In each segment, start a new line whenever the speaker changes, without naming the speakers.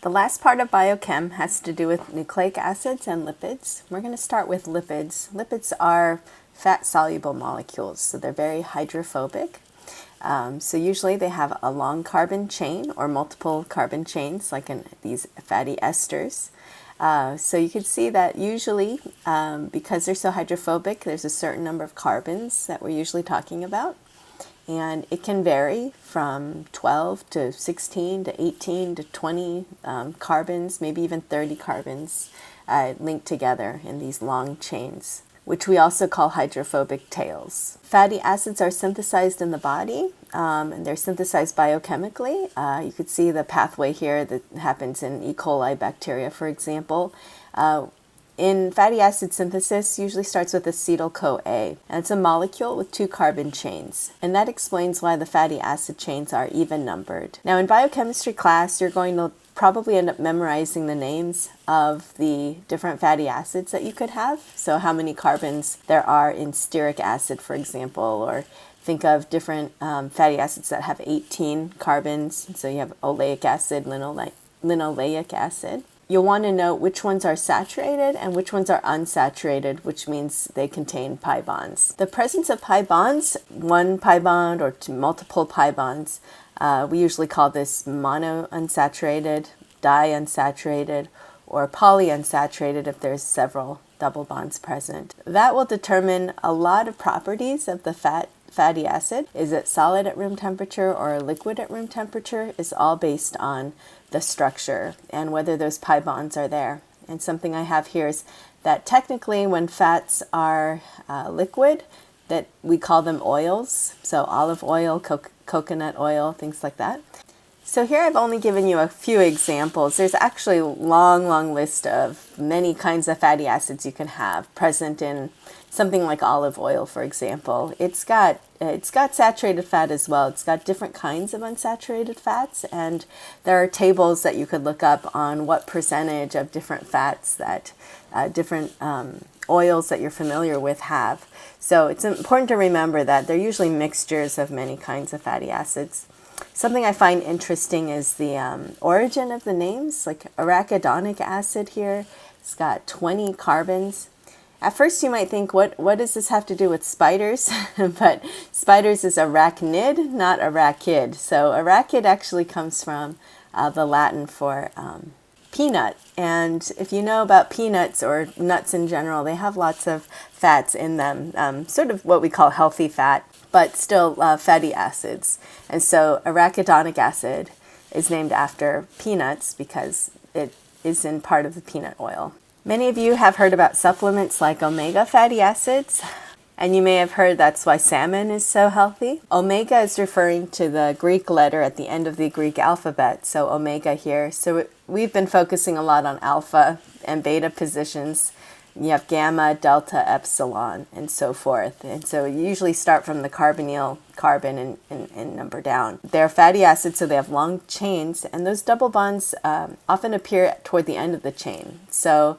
The last part of biochem has to do with nucleic acids and lipids. We're going to start with lipids. Lipids are fat-soluble molecules, so they're very hydrophobic. So usually they have a long carbon chain or multiple carbon chains, like in these fatty esters. So you can see that usually, because they're so hydrophobic, there's a certain number of carbons that we're usually talking about. And it can vary from 12 to 16 to 18 to 20 carbons, maybe even 30 carbons linked together in these long chains, which we also call hydrophobic tails. Fatty acids are synthesized in the body, and they're synthesized biochemically. You could see the pathway here that happens in E. coli bacteria, for example. In fatty acid synthesis, usually starts with acetyl-CoA, and it's a molecule with 2 carbon chains, and that explains why the fatty acid chains are even numbered. Now, in biochemistry class, you're going to probably end up memorizing the names of the different fatty acids that you could have, so how many carbons there are in stearic acid, for example, or think of different fatty acids that have 18 carbons, so you have oleic acid, linoleic acid. You'll want to know which ones are saturated and which ones are unsaturated, which means they contain pi bonds. The presence of pi bonds, one pi bond or multiple pi bonds, we usually call this monounsaturated, diunsaturated, or polyunsaturated if there's several double bonds present. That will determine a lot of properties of the fatty acid. Is it solid at room temperature or liquid at room temperature is all based on the structure and whether those pi bonds are there. And something I have here is that technically when fats are liquid, that we call them oils. So olive oil, coconut oil, things like that. So here I've only given you a few examples. There's actually a long list of many kinds of fatty acids you can have present in something like olive oil, for example. It's got saturated fat as well. It's got different kinds of unsaturated fats, and there are tables that you could look up on what percentage of different fats that different oils that you're familiar with have. So it's important to remember that they're usually mixtures of many kinds of fatty acids. Something I find interesting is the origin of the names, like arachidonic acid here. It's got 20 carbons. At first you might think, what does this have to do with spiders? But spiders is arachnid, not arachid. So arachid actually comes from the Latin for peanut. And if you know about peanuts or nuts in general, they have lots of fats in them, sort of what we call healthy fat, but still fatty acids. And so arachidonic acid is named after peanuts because it is in part of the peanut oil. Many of you have heard about supplements like omega fatty acids, and you may have heard that's why salmon is so healthy. Omega is referring to the Greek letter at the end of the Greek alphabet, so omega here. So we've been focusing a lot on alpha and beta positions. You have gamma, delta, epsilon, and so forth. And so you usually start from the carbonyl carbon and number down. They're fatty acids, so they have long chains, and those double bonds often appear toward the end of the chain. So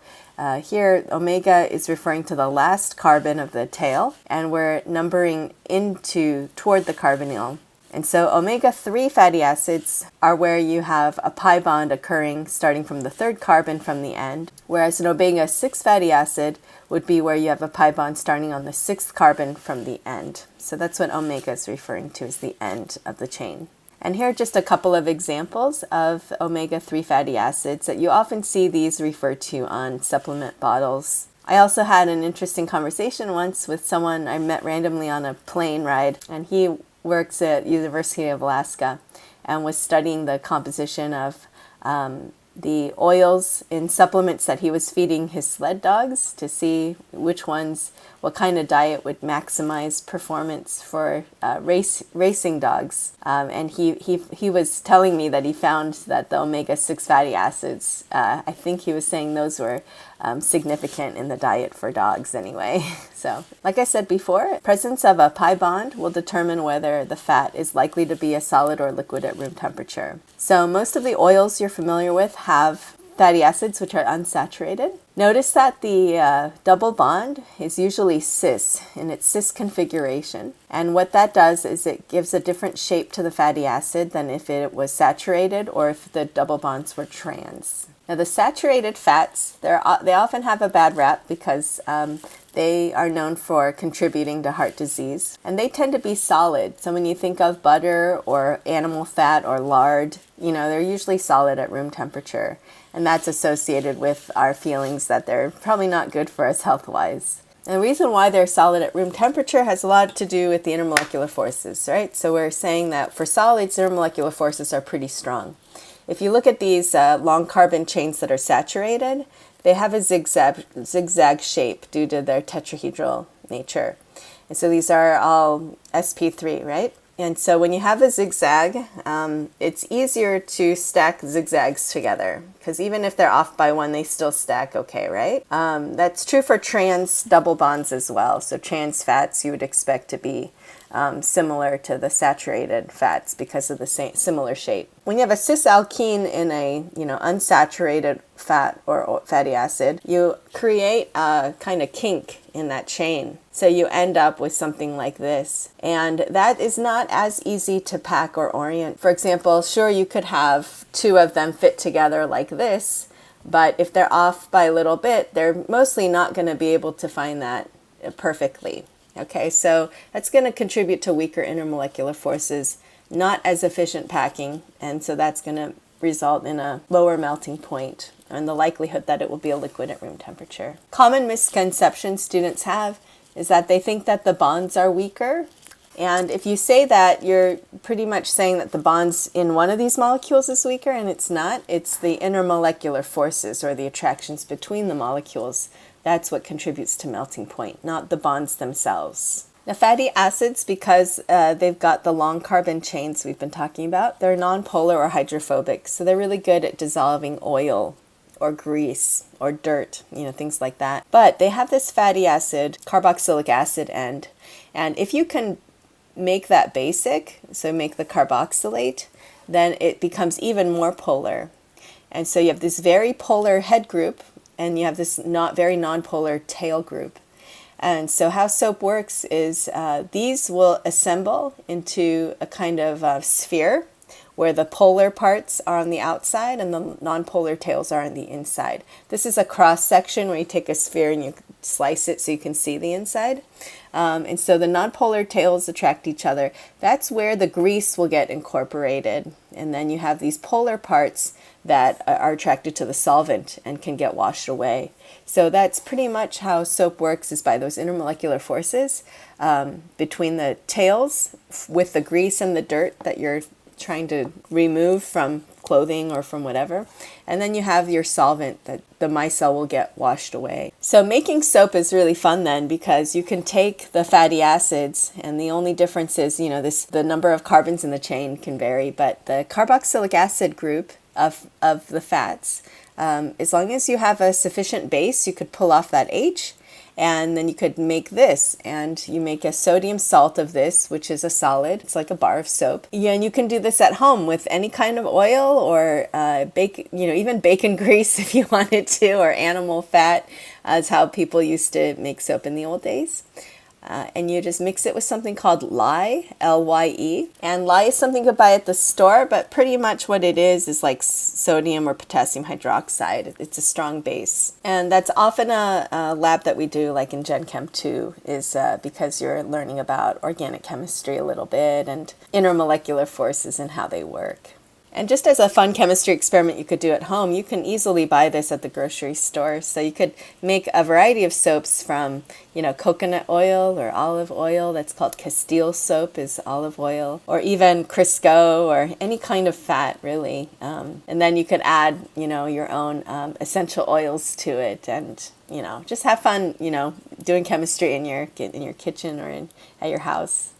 here, omega is referring to the last carbon of the tail, and we're numbering toward the carbonyl. And so omega-3 fatty acids are where you have a pi bond occurring starting from the third carbon from the end, whereas an omega-6 fatty acid would be where you have a pi bond starting on the 6th carbon from the end. So that's what omega is referring to as the end of the chain. And here are just a couple of examples of omega-3 fatty acids that you often see these referred to on supplement bottles. I also had an interesting conversation once with someone I met randomly on a plane ride, and he works at University of Alaska and was studying the composition of the oils in supplements that he was feeding his sled dogs to see what kind of diet would maximize performance for racing dogs. And he was telling me that he found that the omega-6 fatty acids, I think he was saying those were significant in the diet for dogs anyway. So, like I said before, presence of a pi bond will determine whether the fat is likely to be a solid or liquid at room temperature. So most of the oils you're familiar with have fatty acids, which are unsaturated. Notice that the double bond is usually cis, in its cis configuration. And what that does is it gives a different shape to the fatty acid than if it was saturated or if the double bonds were trans. Now, the saturated fats, they often have a bad rap because they are known for contributing to heart disease. And they tend to be solid. So when you think of butter or animal fat or lard, they're usually solid at room temperature. And that's associated with our feelings that they're probably not good for us health-wise. And the reason why they're solid at room temperature has a lot to do with the intermolecular forces, right? So we're saying that for solids, intermolecular forces are pretty strong. If you look at these long carbon chains that are saturated, they have a zigzag shape due to their tetrahedral nature. And so these are all sp3, right? And so when you have a zigzag, it's easier to stack zigzags together because even if they're off by one, they still stack okay, right? That's true for trans double bonds as well. So trans fats you would expect to be similar to the saturated fats because of the similar shape. When you have a cis alkene in a unsaturated fat or fatty acid, you create a kind of kink in that chain. So you end up with something like this. And that is not as easy to pack or orient. For example, sure, you could have two of them fit together like this, but if they're off by a little bit, they're mostly not going to be able to find that perfectly. Okay, so that's going to contribute to weaker intermolecular forces, not as efficient packing, and so that's going to result in a lower melting point and the likelihood that it will be a liquid at room temperature. Common misconception students have is that they think that the bonds are weaker. And if you say that, you're pretty much saying that the bonds in one of these molecules is weaker, and it's not. It's the intermolecular forces or the attractions between the molecules. That's what contributes to melting point, not the bonds themselves. Now, fatty acids, because they've got the long carbon chains we've been talking about, they're nonpolar or hydrophobic. So they're really good at dissolving oil or grease or dirt, things like that. But they have this fatty acid, carboxylic acid end. And if you can make that basic, so make the carboxylate, then it becomes even more polar. And so you have this very polar head group, and you have this very nonpolar tail group. And so how soap works is these will assemble into a kind of sphere where the polar parts are on the outside and the nonpolar tails are on the inside. This is a cross section where you take a sphere and you slice it so you can see the inside. And so the nonpolar tails attract each other. That's where the grease will get incorporated. And then you have these polar parts that are attracted to the solvent and can get washed away. So that's pretty much how soap works, is by those intermolecular forces between the tails with the grease and the dirt that you're trying to remove from clothing or from whatever. And then you have your solvent that the micelle will get washed away. So making soap is really fun then, because you can take the fatty acids, and the only difference is, the number of carbons in the chain can vary, but the carboxylic acid group of the fats, as long as you have a sufficient base, you could pull off that H, and then you could make this, and you make a sodium salt of this, which is a solid. It's like a bar of soap. Yeah, and you can do this at home with any kind of oil or even bacon grease if you wanted to, or animal fat, is how people used to make soap in the old days. And you just mix it with something called lye, L-Y-E. And lye is something you could buy at the store, but pretty much what it is like sodium or potassium hydroxide. It's a strong base. And that's often a lab that we do, like in Gen Chem 2, is because you're learning about organic chemistry a little bit and intermolecular forces and how they work. And just as a fun chemistry experiment you could do at home, you can easily buy this at the grocery store. So you could make a variety of soaps from, coconut oil or olive oil. That's called Castile soap, is olive oil, or even Crisco, or any kind of fat, really. And then you could add, your own essential oils to it, and just have fun, doing chemistry in your kitchen or at your house.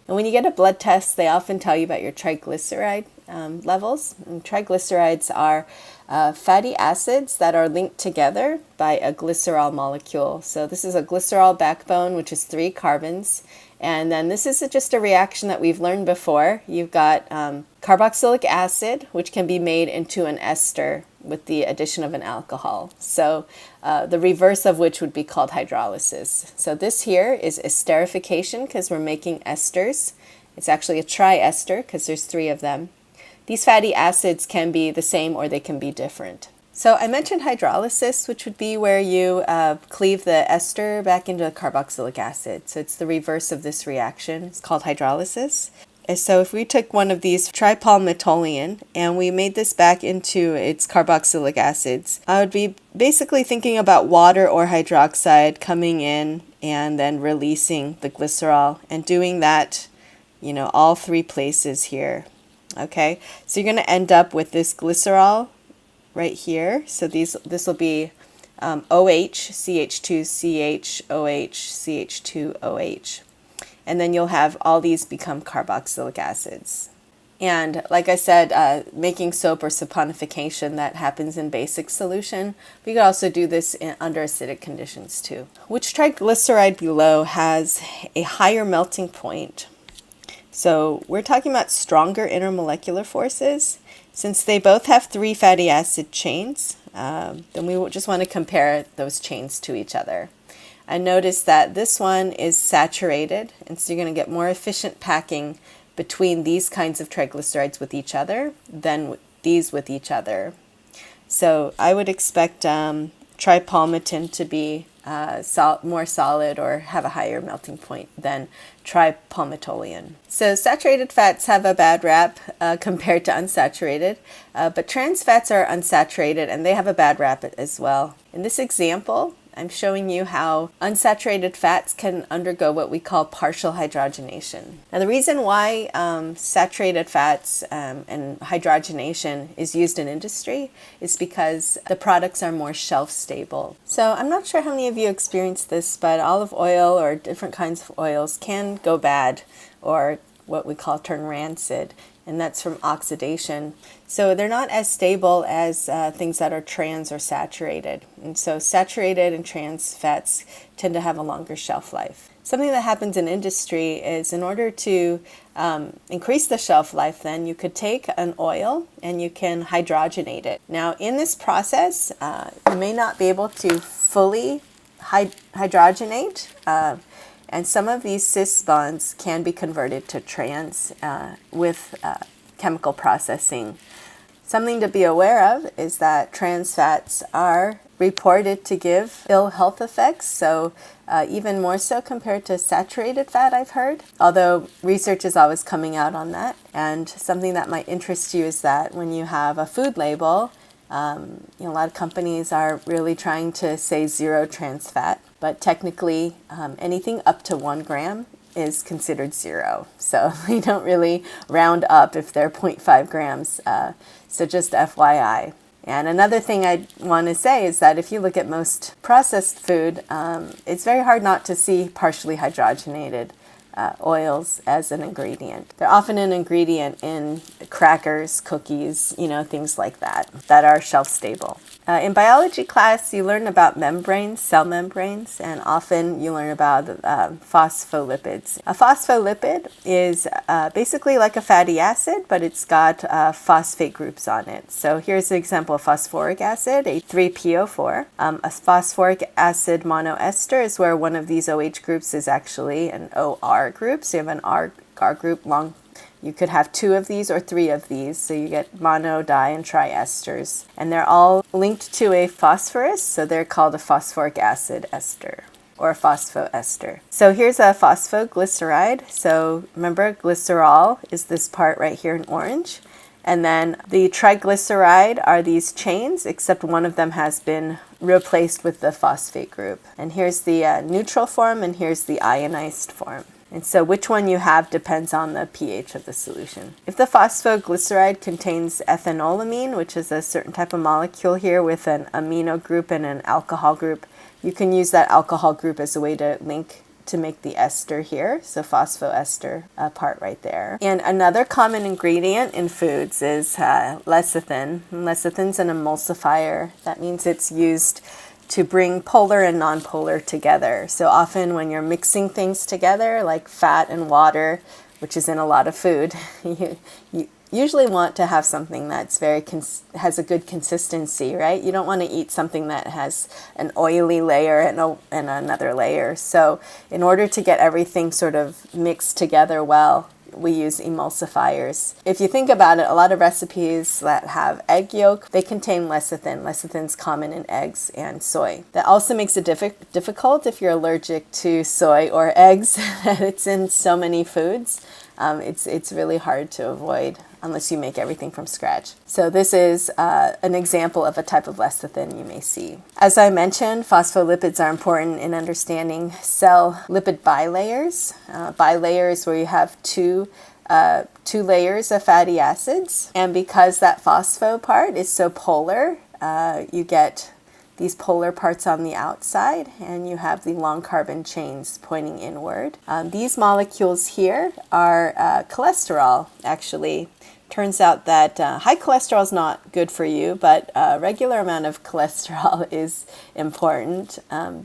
And when you get a blood test, they often tell you about your triglyceride levels. And triglycerides are fatty acids that are linked together by a glycerol molecule. So this is a glycerol backbone, which is 3 carbons. And then this is just a reaction that we've learned before. You've got carboxylic acid, which can be made into an ester with the addition of an alcohol. So the reverse of which would be called hydrolysis. So this here is esterification because we're making esters. It's actually a triester because there's 3 of them. These fatty acids can be the same or they can be different. So I mentioned hydrolysis, which would be where you cleave the ester back into carboxylic acid. So it's the reverse of this reaction. It's called hydrolysis. And so if we took one of these tripalmitoluene and we made this back into its carboxylic acids, I would be basically thinking about water or hydroxide coming in and then releasing the glycerol and doing that, all 3 places here. Okay, so you're going to end up with this glycerol right here. So this will be OH, CH2, CH, OH, CH2, OH. And then you'll have all these become carboxylic acids. And like I said, making soap or saponification, that happens in basic solution. We could also do this under acidic conditions too. Which triglyceride below has a higher melting point? So we're talking about stronger intermolecular forces. Since they both have 3 fatty acid chains, then we just want to compare those chains to each other. I notice that this one is saturated, and so you're going to get more efficient packing between these kinds of triglycerides with each other than these with each other. So I would expect tripalmitin to be more solid or have a higher melting point than tripalmitoluene. So saturated fats have a bad rap compared to unsaturated, but trans fats are unsaturated and they have a bad rap as well. In this example, I'm showing you how unsaturated fats can undergo what we call partial hydrogenation. Now the reason why saturated fats and hydrogenation is used in industry is because the products are more shelf stable. So I'm not sure how many of you experienced this, but olive oil or different kinds of oils can go bad or what we call turn rancid, and that's from oxidation. So they're not as stable as things that are trans or saturated. And so saturated and trans fats tend to have a longer shelf life. Something that happens in industry is in order to increase the shelf life, then you could take an oil and you can hydrogenate it. Now in this process, you may not be able to fully hydrogenate, and some of these cis bonds can be converted to trans with chemical processing. Something to be aware of is that trans fats are reported to give ill health effects, so even more so compared to saturated fat, I've heard, although research is always coming out on that. And something that might interest you is that when you have a food label, a lot of companies are really trying to say 0 trans fat, but technically anything up to 1 gram is considered 0. So they don't really round up if they're 0.5 grams. So just FYI. And another thing I want to say is that if you look at most processed food, it's very hard not to see partially hydrogenated oils as an ingredient. They're often an ingredient in crackers, cookies, things like that are shelf stable. In biology class, you learn about membranes, cell membranes, and often you learn about phospholipids. A phospholipid is basically like a fatty acid, but it's got phosphate groups on it. So here's an example of phosphoric acid, a 3PO4. A phosphoric acid monoester is where one of these OH groups is actually an OR group. So you have an R group long. You could have 2 of these or 3 of these, so you get mono, di, and triesters. And they're all linked to a phosphorus, so they're called a phosphoric acid ester or a phosphoester. So here's a phosphoglyceride. So remember, glycerol is this part right here in orange. And then the triglyceride are these chains, except one of them has been replaced with the phosphate group. And here's the neutral form, and here's the ionized form. And so which one you have depends on the pH of the solution. If the phosphoglyceride contains ethanolamine, which is a certain type of molecule here with an amino group and an alcohol group, you can use that alcohol group as a way to link to make the ester here, so phosphoester part right there. And another common ingredient in foods is lecithin. Lecithin's an emulsifier. That means it's used to bring polar and nonpolar together. So often when you're mixing things together, like fat and water, which is in a lot of food, usually want to have something that's has a good consistency, right? You don't want to eat something that has an oily layer and another layer. So in order to get everything sort of mixed together well, we use emulsifiers. If you think about it, a lot of recipes that have egg yolk, they contain lecithin. Lecithin's common in eggs and soy. That also makes it difficult if you're allergic to soy or eggs, that it's in so many foods. It's really hard to avoid unless you make everything from scratch. So this is an example of a type of lecithin you may see. As I mentioned, phospholipids are important in understanding cell lipid bilayers. Bilayers where you have two layers of fatty acids. And because that phospho part is so polar, you get these polar parts on the outside, and you have the long carbon chains pointing inward. These molecules here are cholesterol, actually. Turns out that high cholesterol is not good for you, but a regular amount of cholesterol is important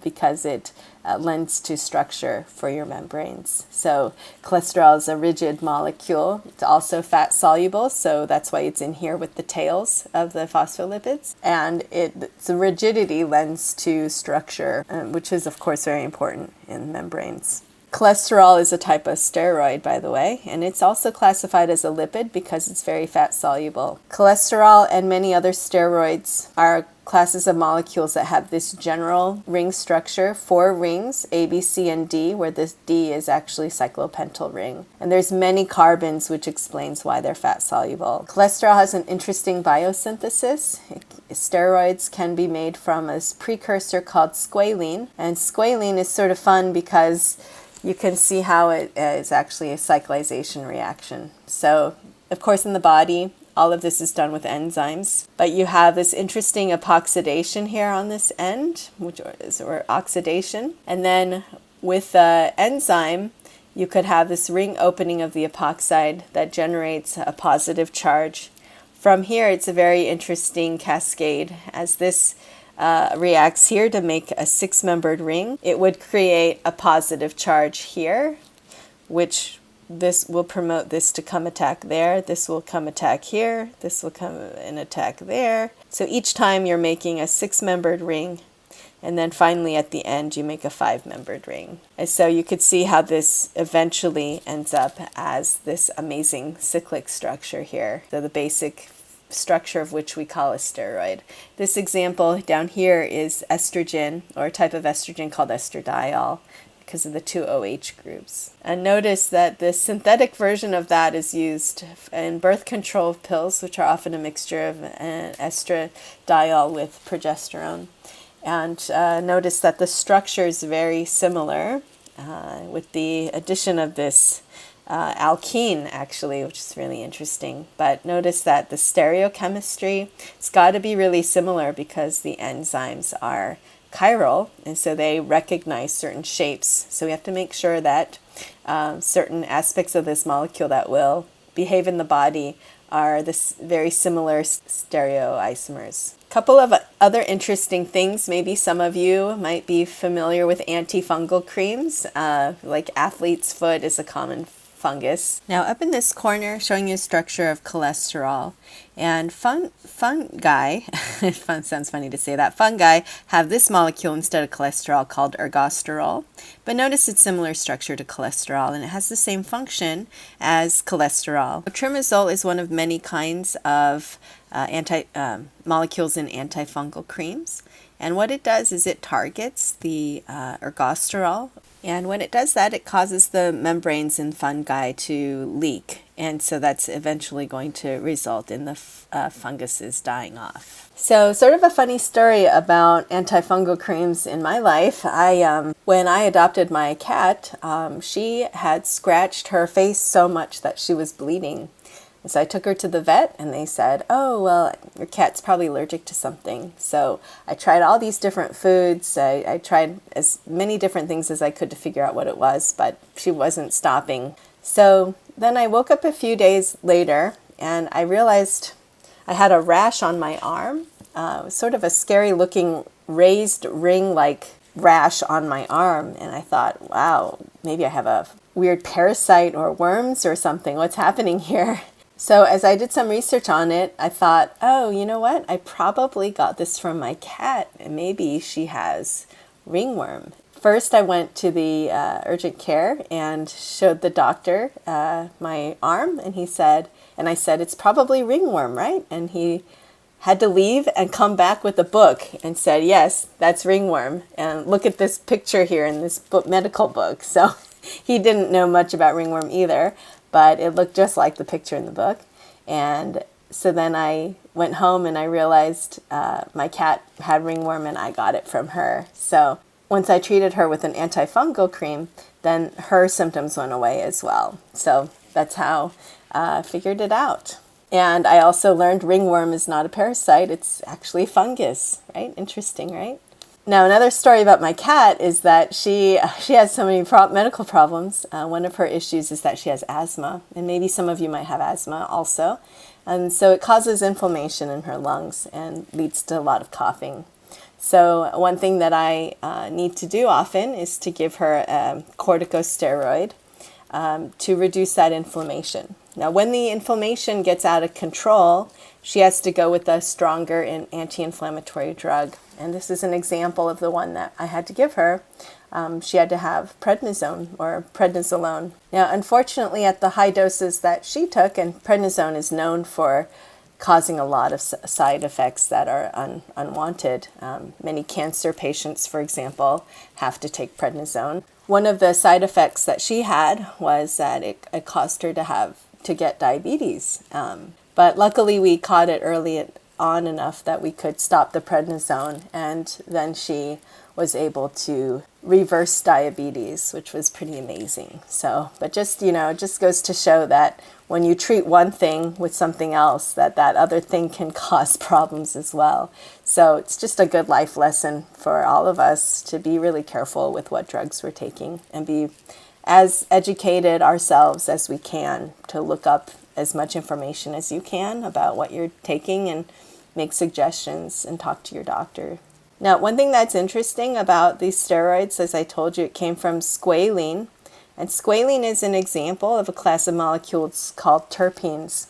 because it lends to structure for your membranes. So cholesterol is a rigid molecule. It's also fat soluble, so that's why it's in here with the tails of the phospholipids. And the rigidity lends to structure, which is of course very important in membranes. Cholesterol is a type of steroid, by the way, and it's also classified as a lipid because it's very fat soluble. Cholesterol and many other steroids are classes of molecules that have this general ring structure, 4 rings, A, B, C, and D, where this D is actually cyclopentyl ring. And there's many carbons, which explains why they're fat soluble. Cholesterol has an interesting biosynthesis. Steroids can be made from a precursor called squalene, and squalene is sort of fun because you can see how it is actually a cyclization reaction. So, of course, in the body, all of this is done with enzymes, but you have this interesting epoxidation here on this end, or oxidation. And then with the enzyme, you could have this ring opening of the epoxide that generates a positive charge. From here, it's a very interesting cascade. As this reacts here to make a 6-membered ring, it would create a positive charge here, which this will promote this to come attack there. This will come attack here. This will come and attack there. So each time you're making a 6-membered ring, and then finally at the end you make a 5-membered ring. And so you could see how this eventually ends up as this amazing cyclic structure here. So the basic structure of which we call a steroid. This example down here is estrogen, or a type of estrogen called estradiol, because of the 2 OH groups. And notice that the synthetic version of that is used in birth control pills, which are often a mixture of estradiol with progesterone. And notice that the structure is very similar with the addition of this alkene, actually, which is really interesting. But notice that the stereochemistry, it's got to be really similar because the enzymes are chiral, and so they recognize certain shapes. So we have to make sure that certain aspects of this molecule that will behave in the body are this very similar stereoisomers. A couple of other interesting things. Maybe some of you might be familiar with antifungal creams, like athlete's foot is a common fungus. Now up in this corner, showing you a structure of cholesterol. And fungi, sounds funny to say that, fungi have this molecule instead of cholesterol called ergosterol. But notice it's similar structure to cholesterol, and it has the same function as cholesterol. Triazole is one of many kinds of molecules in antifungal creams. And what it does is it targets the ergosterol. And when it does that, it causes the membranes in fungi to leak. And so that's eventually going to result in the funguses dying off. So sort of a funny story about antifungal creams in my life. When I adopted my cat, she had scratched her face so much that she was bleeding. And so I took her to the vet, and they said, oh, well, your cat's probably allergic to something. So I tried all these different foods. I tried as many different things as I could to figure out what it was, but she wasn't stopping. So then I woke up a few days later, and I realized I had a rash on my arm. It was sort of a scary-looking raised ring-like rash on my arm. And I thought, wow, maybe I have a weird parasite or worms or something. What's happening here? So as I did some research on it, I thought, oh, you know what? I probably got this from my cat, and maybe she has ringworm. First, I went to the urgent care and showed the doctor my arm, and I said, it's probably ringworm, right? And he had to leave and come back with a book and said, yes, that's ringworm. And look at this picture here in this medical book. So he didn't know much about ringworm either, but it looked just like the picture in the book. And so then I went home and I realized my cat had ringworm and I got it from her. So once I treated her with an antifungal cream, then her symptoms went away as well. So that's how I figured it out. And I also learned ringworm is not a parasite, it's actually fungus, right? Interesting, right? Now, another story about my cat is that she has so many medical problems. One of her issues is that she has asthma, and maybe some of you might have asthma also. And so it causes inflammation in her lungs and leads to a lot of coughing. So one thing that I need to do often is to give her a corticosteroid to reduce that inflammation. Now, when the inflammation gets out of control, she has to go with a stronger anti-inflammatory drug. And this is an example of the one that I had to give her. She had to have prednisone or prednisolone. Now, unfortunately, at the high doses that she took, and prednisone is known for causing a lot of side effects that are unwanted. Many cancer patients, for example, have to take prednisone. One of the side effects that she had was that it caused her to get diabetes. But luckily we caught it early on enough that we could stop the prednisone, and then she was able to reverse diabetes, which was pretty amazing. So, but just, it just goes to show that when you treat one thing with something else, that other thing can cause problems as well. So it's just a good life lesson for all of us to be really careful with what drugs we're taking and be as educated ourselves as we can, to look up as much information as you can about what you're taking and make suggestions and talk to your doctor. Now, one thing that's interesting about these steroids, as I told you, it came from squalene. And squalene is an example of a class of molecules called terpenes.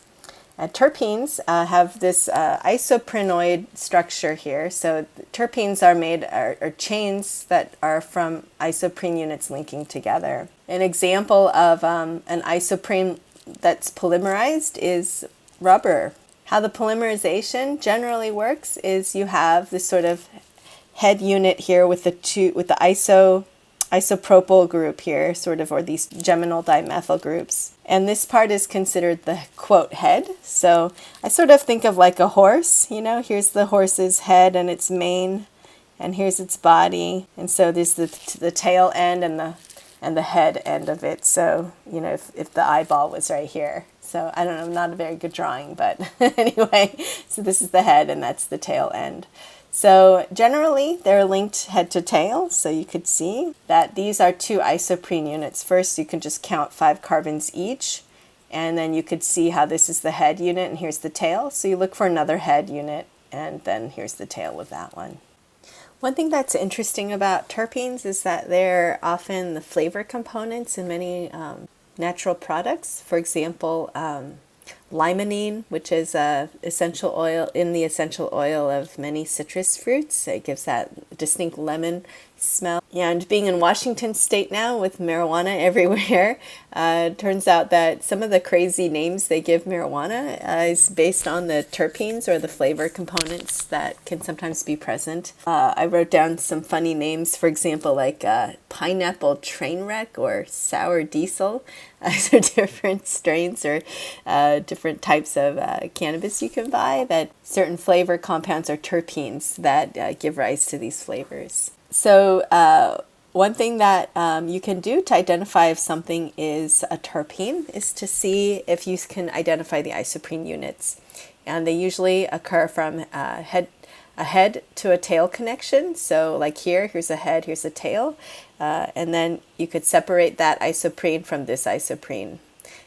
Terpenes have this isoprenoid structure here. So terpenes are chains that are from isoprene units linking together. An example of an isoprene that's polymerized is rubber. How the polymerization generally works is you have this sort of head unit here with the isopropyl group here, sort of, or these geminal dimethyl groups. And this part is considered the, quote, head. So I sort of think of like a horse, here's the horse's head and its mane, and here's its body. And so there's the tail end and the head end of it. So, if the eyeball was right here. So I don't know, not a very good drawing, but anyway, so this is the head and that's the tail end. So generally they're linked head to tail, so you could see that these are two isoprene units. First, you can just count 5 carbons each, and then you could see how this is the head unit and here's the tail. So you look for another head unit, and then here's the tail of that one. One thing that's interesting about terpenes is that they're often the flavor components in many natural products. For example, limonene, which is essential oil in the essential oil of many citrus fruits. It gives that distinct lemon smell. And being in Washington State now with marijuana everywhere, turns out that some of the crazy names they give marijuana is based on the terpenes or the flavor components that can sometimes be present. I wrote down some funny names, for example, like pineapple train wreck or sour diesel. These are different strains or different types of cannabis you can buy, that certain flavor compounds are terpenes that give rise to these flavors. So one thing that you can do to identify if something is a terpene is to see if you can identify the isoprene units. And they usually occur from a head to a tail connection. So like here's a head, here's a tail. And then you could separate that isoprene from this isoprene.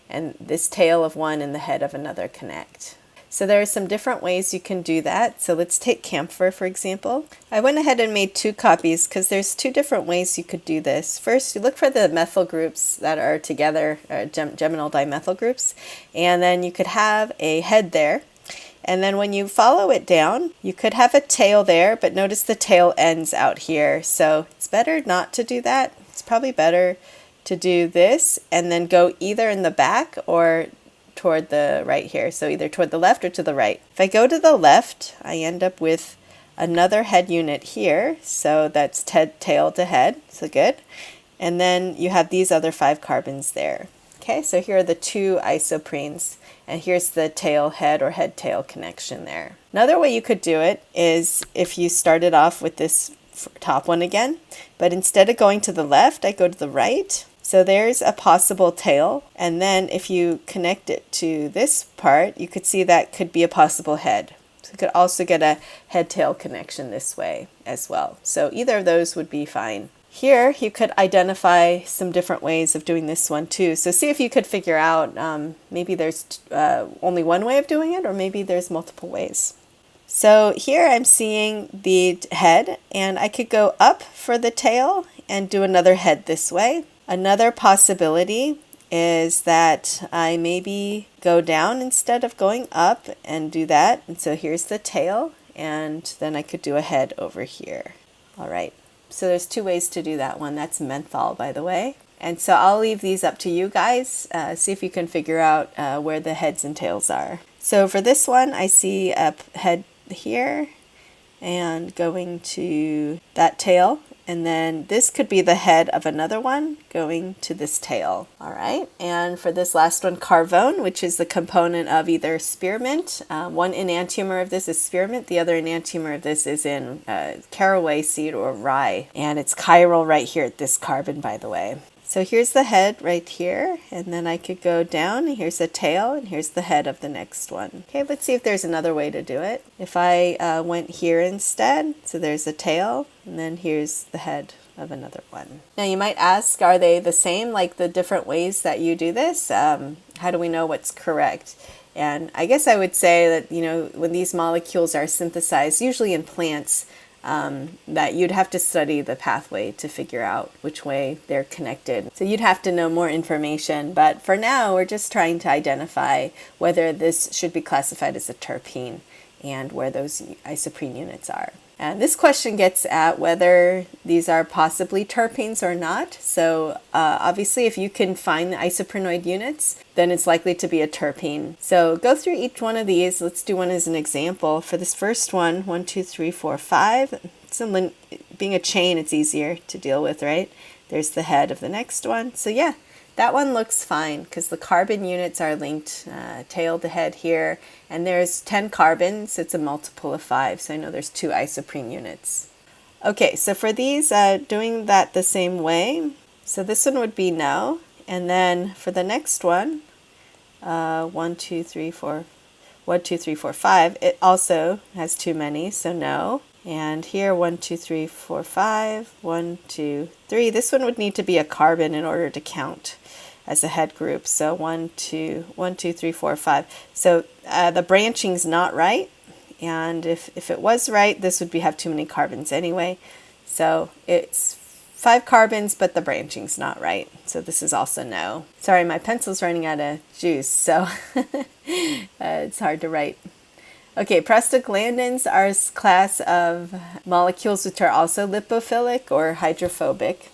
And this tail of one and the head of another connect. So there are some different ways you can do that. So let's take camphor, for example. I went ahead and made 2 copies because there's 2 different ways you could do this. First, you look for the methyl groups that are together, geminal dimethyl groups, and then you could have a head there. And then when you follow it down, you could have a tail there, but notice the tail ends out here. So it's better not to do that. It's probably better to do this and then go either in the back or toward the right here. So either toward the left or to the right. If I go to the left, I end up with another head unit here. So that's tail to head. So good. And then you have these other 5 carbons there. Okay, so here are the 2 isoprenes. And here's the tail-head or head-tail connection there. Another way you could do it is if you started off with this top one again, but instead of going to the left, I go to the right. So there's a possible tail, and then if you connect it to this part, you could see that could be a possible head. So you could also get a head-tail connection this way as well. So either of those would be fine. Here you could identify some different ways of doing this one too. So see if you could figure out maybe there's only one way of doing it, or maybe there's multiple ways. So here I'm seeing the head, and I could go up for the tail and do another head this way. Another possibility is that I maybe go down instead of going up and do that. And so here's the tail, and then I could do a head over here. All right. So there's 2 ways to do that one. That's menthol, by the way. And so I'll leave these up to you guys. See if you can figure out where the heads and tails are. So for this one, I see a head here and going to that tail. And then this could be the head of another one going to this tail. All right. And for this last one, carvone, which is the component of either spearmint. One enantiomer of this is spearmint. The other enantiomer of this is in caraway seed or rye. And it's chiral right here at this carbon, by the way. So here's the head right here, and then I could go down, and here's the tail, and here's the head of the next one. Okay, let's see if there's another way to do it. If I went here instead, so there's the tail, and then here's the head of another one. Now you might ask, are they the same, like the different ways that you do this? How do we know what's correct? And I guess I would say that, when these molecules are synthesized, usually in plants, that you'd have to study the pathway to figure out which way they're connected. So you'd have to know more information, but for now we're just trying to identify whether this should be classified as a terpene and where those isoprene units are. And this question gets at whether these are possibly terpenes or not. So obviously if you can find the isoprenoid units, then it's likely to be a terpene. So go through each one of these. Let's do one as an example. For this first one, 1, 2, 3, 4, 5. Being a chain, it's easier to deal with, right? There's the head of the next one. So yeah, that one looks fine because the carbon units are linked tail to head here. And there's 10 carbons. It's a multiple of 5. So I know there's 2 isoprene units. Okay, so for these, doing that the same way. So this one would be no. And then for the next one, 1, 2, 3, 4, 1, 2, 3, 4, 5, it also has too many, so no. And here, 1, 2, 3, 4, 5, 1, 2, 3. This one would need to be a carbon in order to count as a head group. So 1, 2, 3, 4, 5. So the branching's not right. And if it was right, this would have too many carbons anyway. So it's 5 carbons, but the branching's not right. So this is also no. Sorry, my pencil's running out of juice, so it's hard to write. Okay, prostaglandins are a class of molecules which are also lipophilic or hydrophobic.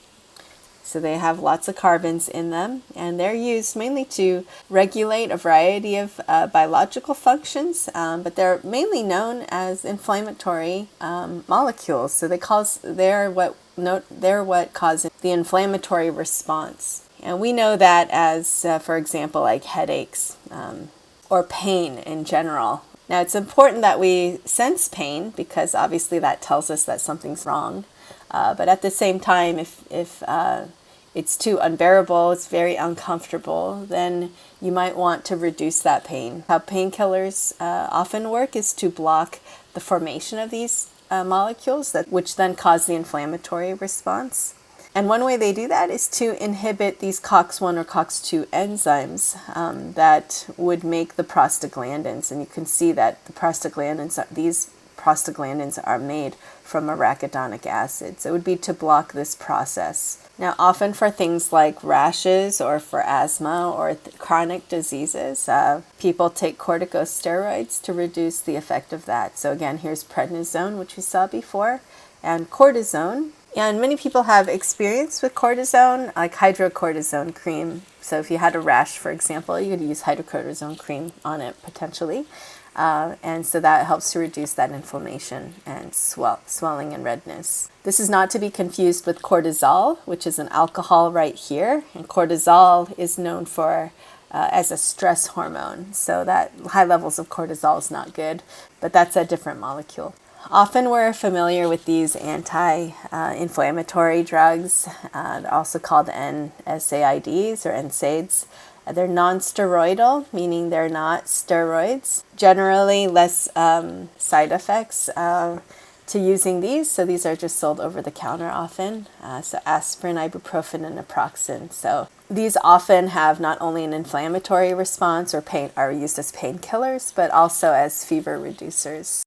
So they have lots of carbons in them, and they're used mainly to regulate a variety of biological functions, but they're mainly known as inflammatory molecules. So they're what causes the inflammatory response. And we know that as, for example, like headaches or pain in general. Now, it's important that we sense pain because obviously that tells us that something's wrong. But at the same time, if it's too unbearable, it's very uncomfortable, then you might want to reduce that pain. How painkillers often work is to block the formation of these molecules, which then cause the inflammatory response. And one way they do that is to inhibit these COX-1 or COX-2 enzymes that would make the prostaglandins. And you can see that these prostaglandins are made from arachidonic acid. So it would be to block this process. Now, often for things like rashes or for asthma or chronic diseases, people take corticosteroids to reduce the effect of that. So again, here's prednisone, which we saw before, and cortisone. And many people have experience with cortisone, like hydrocortisone cream. So if you had a rash, for example, you could use hydrocortisone cream on it potentially. And so that helps to reduce that inflammation and swelling and redness. This is not to be confused with cortisol, which is an alcohol right here. And cortisol is known for as a stress hormone. So that high levels of cortisol is not good, but that's a different molecule. Often we're familiar with these anti-inflammatory drugs, also called NSAIDs or NSAIDs. They're non-steroidal, meaning they're not steroids. Generally, less side effects to using these. So these are just sold over the counter often. So aspirin, ibuprofen, and naproxen. So these often have not only an inflammatory response or pain, are used as painkillers, but also as fever reducers.